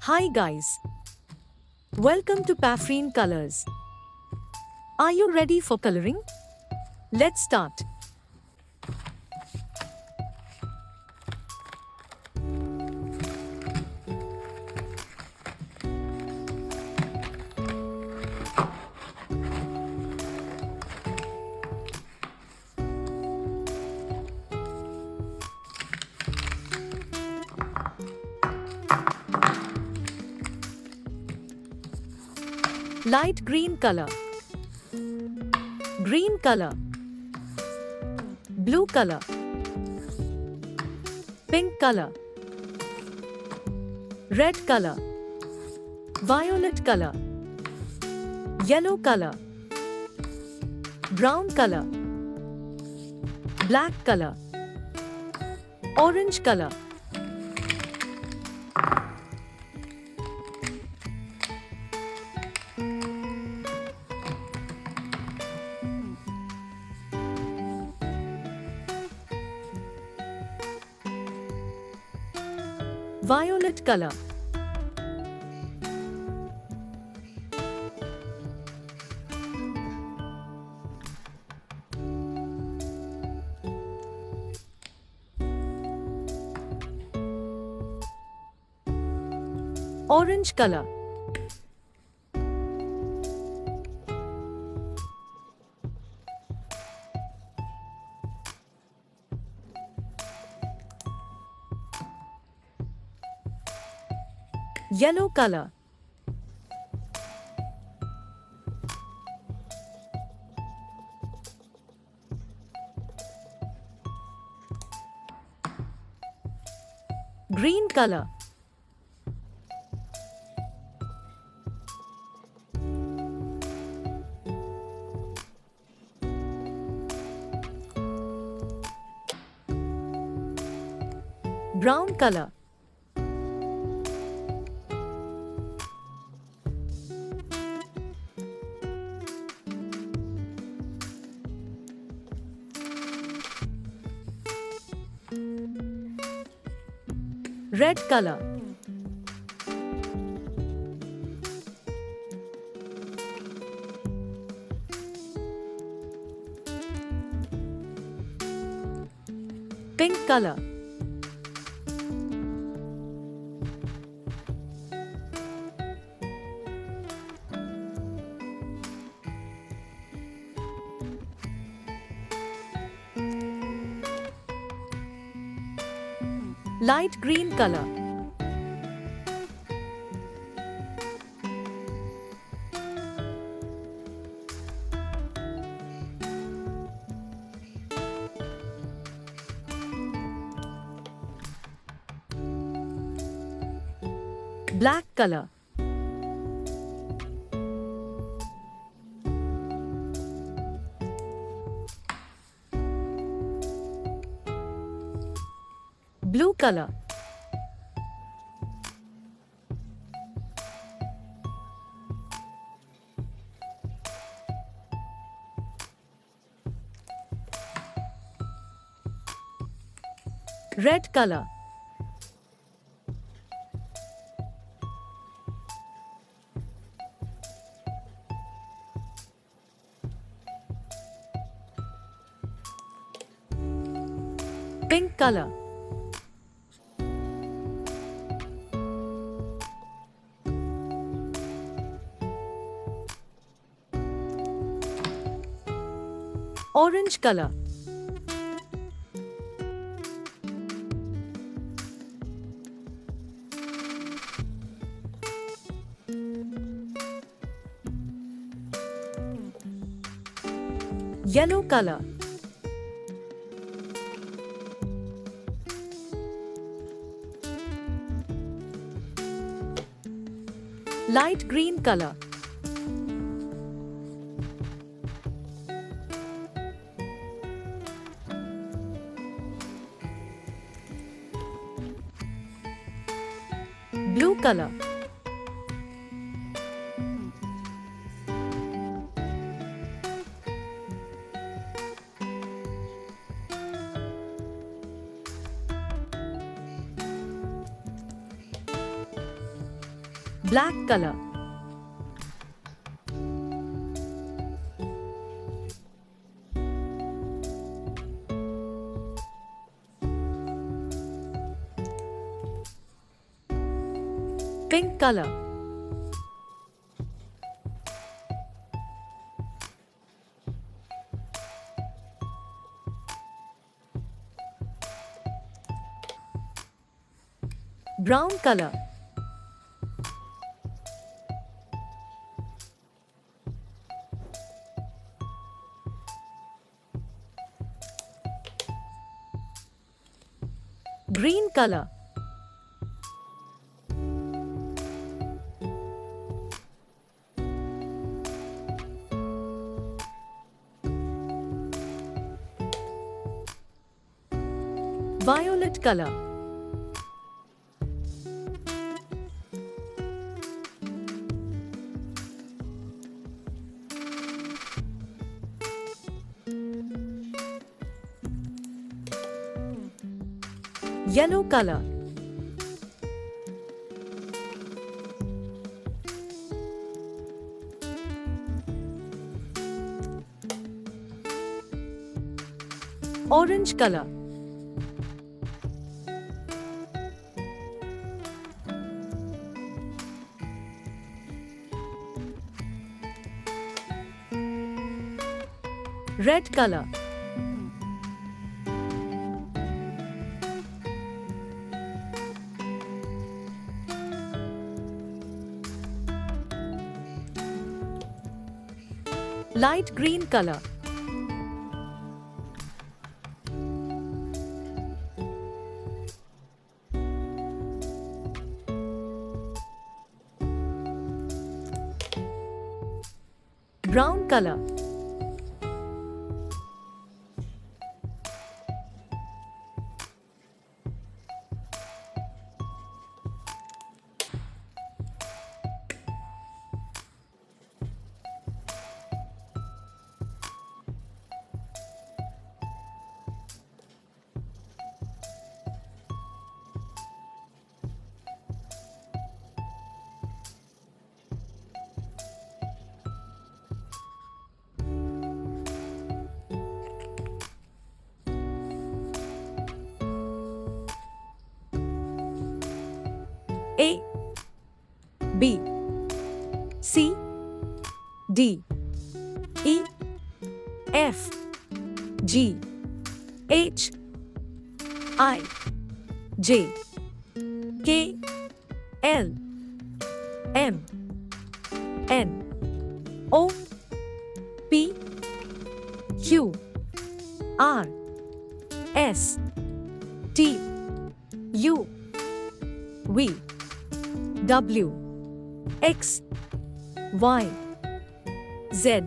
Hi guys. Welcome to pafrinecolours. Are you ready for coloring? Let's start. Light green color, green color, blue color, pink color, red color, violet color, yellow color, brown color, black color, orange color. Violet color, orange color, yellow color, green color, brown color, red color, pink color, light green color, black color, blue color, red color, pink color, orange color, yellow color, light green color, blue color, Black color. Pink color. Brown color. Green color. Violet color. Yellow color. Orange color. Red color. Light green color. Brown color. A, B, C, D, E, F, G, H, I, J, K, L, M, N, O, P, Q, R, S, T, U, V, W, X, Y, Z.